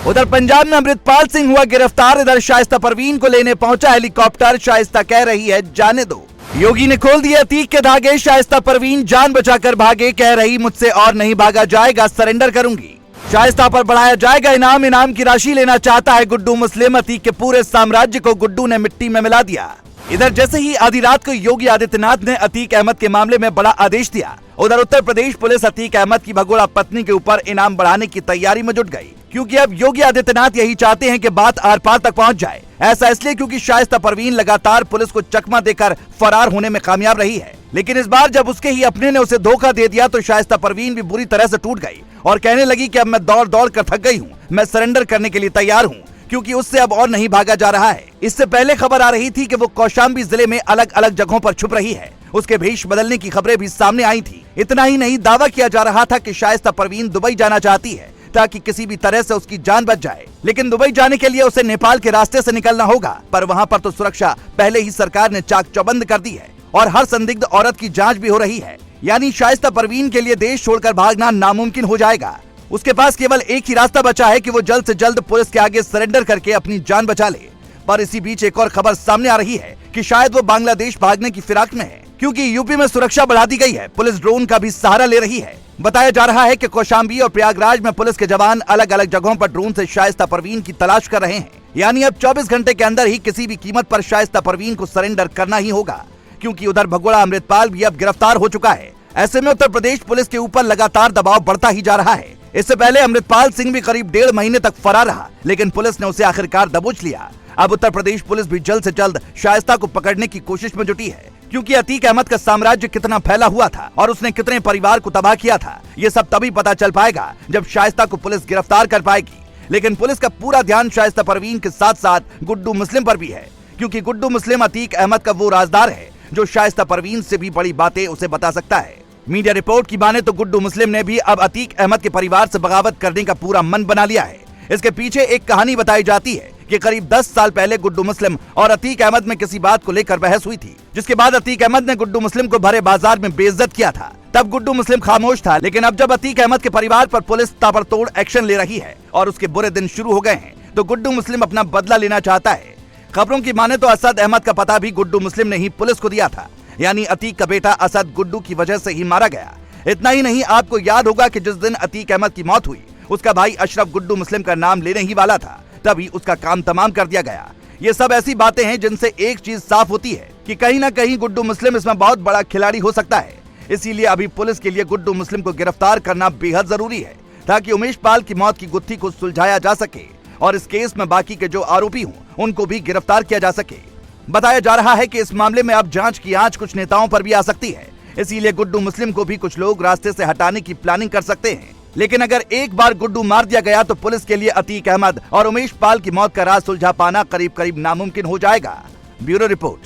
उधर पंजाब में अमृतपाल सिंह हुआ गिरफ्तार। इधर शाइस्ता परवीन को लेने पहुंचा हेलीकॉप्टर। शाइस्ता कह रही है जाने दो। योगी ने खोल दिए अतीक के धागे। शाइस्ता परवीन जान बचाकर भागे। कह रही मुझसे और नहीं भागा जाएगा, सरेंडर करूंगी। शाइस्ता पर बढ़ाया जाएगा इनाम। इनाम की राशि लेना चाहता है गुड्डू मुस्लिम। अतीक के पूरे साम्राज्य को गुड्डू ने मिट्टी में मिला दिया। इधर जैसे ही आधी रात को योगी आदित्यनाथ ने अतीक अहमद के मामले में बड़ा आदेश दिया, उधर उत्तर प्रदेश पुलिस अतीक अहमद की भगोड़ा पत्नी के ऊपर इनाम बढ़ाने की तैयारी में जुट गई। क्योंकि अब योगी आदित्यनाथ यही चाहते हैं कि बात आर पार तक पहुंच जाए। ऐसा इसलिए क्योंकि शाइस्ता परवीन लगातार पुलिस को चकमा देकर फरार होने में कामयाब रही है। लेकिन इस बार जब उसके ही अपने ने उसे धोखा दे दिया तो शाइस्ता परवीन भी बुरी तरह से टूट गई और कहने लगी कि अब मैं दौड़ दौड़ कर थक गई हूँ, मैं सरेंडर करने के लिए तैयार हूँ, क्योंकि उससे अब और नहीं भागा जा रहा है। इससे पहले खबर आ रही थी कि वो कौशाम्बी जिले में अलग अलग जगहों पर छुप रही है। उसके भेष बदलने की खबरें भी सामने आई थी। इतना ही नहीं, दावा किया जा रहा था कि शाइस्ता परवीन दुबई जाना चाहती है ताकि किसी भी तरह से उसकी जान बच जाए। लेकिन दुबई जाने के लिए उसे नेपाल के रास्ते से निकलना होगा, पर वहाँ पर तो सुरक्षा पहले ही सरकार ने चाक चौबंद कर दी है और हर संदिग्ध औरत की जांच भी हो रही है। यानी शाइस्ता परवीन के लिए देश छोड़कर भागना नामुमकिन हो जाएगा। उसके पास केवल एक ही रास्ता बचा है कि वो जल्द से जल्द पुलिस के आगे सरेंडर करके अपनी जान बचा ले। पर इसी बीच एक और खबर सामने आ रही है कि शायद वो बांग्लादेश भागने की फिराक में है, क्योंकि यूपी में सुरक्षा बढ़ा दी गई है। पुलिस ड्रोन का भी सहारा ले रही है। बताया जा रहा है कि कौशाम्बी और प्रयागराज में पुलिस के जवान अलग अलग जगहों पर ड्रोन से शाइस्ता परवीन की तलाश कर रहे हैं। यानी अब 24 घंटे के अंदर ही किसी भी कीमत पर शाइस्ता परवीन को सरेंडर करना ही होगा, क्योंकि उधर भगोड़ा अमृतपाल भी अब गिरफ्तार हो चुका है। ऐसे में उत्तर प्रदेश पुलिस के ऊपर लगातार दबाव बढ़ता ही जा रहा है। इससे पहले अमृतपाल सिंह भी करीब 1.5 महीने तक फरार रहा, लेकिन पुलिस ने उसे आखिरकार दबोच लिया। अब उत्तर प्रदेश पुलिस भी जल्द से जल्द शाइस्ता को पकड़ने की कोशिश में जुटी है, क्योंकि अतीक अहमद का साम्राज्य कितना फैला हुआ था और उसने कितने परिवार को तबाह किया था, ये सब तभी पता चल पाएगा जब शाइस्ता को पुलिस गिरफ्तार कर पाएगी। लेकिन पुलिस का पूरा ध्यान शाइस्ता परवीन के साथ साथ गुड्डू मुस्लिम पर भी है, क्योंकि गुड्डू मुस्लिम अतीक अहमद का वो राजदार है जो शाइस्ता परवीन से भी बड़ी बातें उसे बता सकता है। मीडिया रिपोर्ट की माने तो गुड्डू मुस्लिम ने भी अब अतीक अहमद के परिवार से बगावत करने का पूरा मन बना लिया है। इसके पीछे एक कहानी बताई जाती है कि करीब 10 साल पहले गुड्डू मुस्लिम और अतीक अहमद में किसी बात को लेकर बहस हुई थी, जिसके बाद अतीक अहमद ने गुड्डू मुस्लिम को भरे बाजार में बेइज्जत किया था। तब गुड्डू मुस्लिम खामोश था, लेकिन अब जब अतीक अहमद के परिवार पर पुलिस ताबड़तोड़ एक्शन ले रही है और उसके बुरे दिन शुरू हो गए हैं, तो गुड्डू मुस्लिम अपना बदला लेना चाहता है। खबरों की माने तो असद अहमद का पता भी गुड्डू मुस्लिम ने ही पुलिस को दिया था। यानी अतीक का बेटा असद गुड्डू की वजह से ही मारा गया। इतना ही नहीं, आपको याद होगा कि जिस दिन अतीक अहमद की मौत हुई, उसका भाई अशरफ गुड्डू मुस्लिम का नाम लेने ही वाला था, तभी उसका काम तमाम कर दिया गया। ये सब ऐसी बातें हैं जिनसे एक चीज साफ होती है कि कहीं ना कहीं गुड्डू मुस्लिम इसमें बहुत बड़ा खिलाड़ी हो सकता है। इसीलिए अभी पुलिस के लिए गुड्डू मुस्लिम को गिरफ्तार करना बेहद जरूरी है, ताकि उमेश पाल की मौत की गुत्थी को सुलझाया जा सके और इस केस में बाकी के जो आरोपी हों उनको भी गिरफ्तार किया जा सके। बताया जा रहा है कि इस मामले में अब जांच की आंच कुछ नेताओं पर भी आ सकती है। इसीलिए गुड्डू मुस्लिम को भी कुछ लोग रास्ते से हटाने की प्लानिंग कर सकते हैं। लेकिन अगर एक बार गुड्डू मार दिया गया तो पुलिस के लिए अतीक अहमद और उमेश पाल की मौत का राज सुलझा पाना करीब करीब नामुमकिन हो जाएगा। Bureau report.